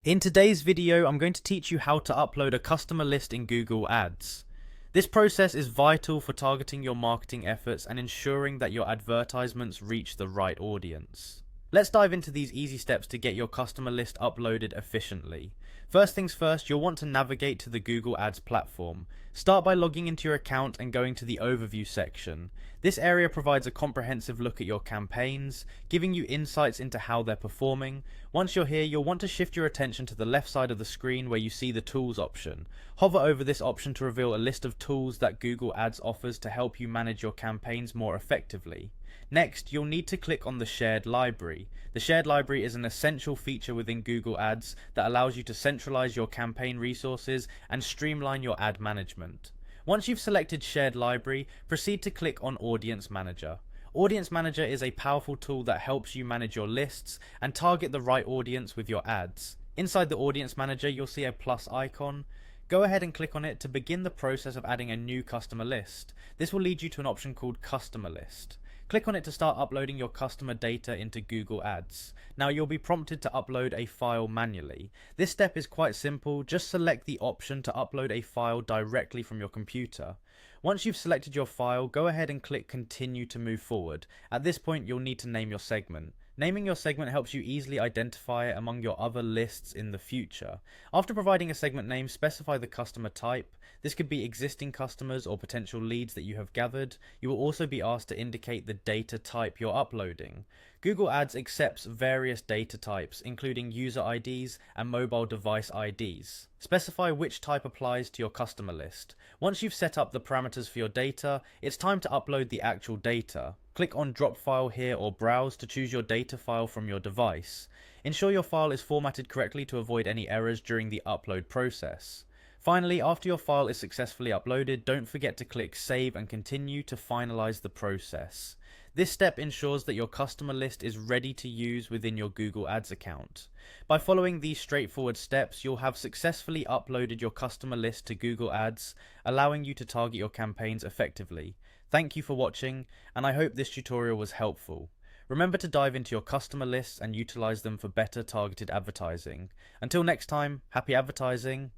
In today's video, I'm going to teach you how to upload a customer list in Google Ads. This process is vital for targeting your marketing efforts and ensuring that your advertisements reach the right audience. Let's dive into these easy steps to get your customer list uploaded efficiently. First things first, you'll want to navigate to the Google Ads platform. Start by logging into your account and going to the Overview section. This area provides a comprehensive look at your campaigns, giving you insights into how they're performing. Once you're here, you'll want to shift your attention to the left side of the screen where you see the Tools option. Hover over this option to reveal a list of tools that Google Ads offers to help you manage your campaigns more effectively. Next, you'll need to click on the Shared Library. The Shared Library is an essential feature within Google Ads that allows you to centralize your campaign resources and streamline your ad management. Once you've selected Shared Library, proceed to click on Audience Manager. Audience Manager is a powerful tool that helps you manage your lists and target the right audience with your ads. Inside the Audience Manager, you'll see a plus icon. Go ahead and click on it to begin the process of adding a new customer list. This will lead you to an option called Customer List. Click on it to start uploading your customer data into Google Ads. Now you'll be prompted to upload a file manually. This step is quite simple, just select the option to upload a file directly from your computer. Once you've selected your file, go ahead and click Continue to move forward. At this point, you'll need to name your segment. Naming your segment helps you easily identify it among your other lists in the future. After providing a segment name, specify the customer type. This could be existing customers or potential leads that you have gathered. You will also be asked to indicate the data type you're uploading. Google Ads accepts various data types, including user IDs and mobile device IDs. Specify which type applies to your customer list. Once you've set up the parameters for your data, it's time to upload the actual data. Click on Drop File here or Browse to choose your data file from your device. Ensure your file is formatted correctly to avoid any errors during the upload process. Finally, after your file is successfully uploaded, don't forget to click Save and Continue to finalize the process. This step ensures that your customer list is ready to use within your Google Ads account. By following these straightforward steps, you'll have successfully uploaded your customer list to Google Ads, allowing you to target your campaigns effectively. Thank you for watching, and I hope this tutorial was helpful. Remember to dive into your customer lists and utilize them for better targeted advertising. Until next time, happy advertising!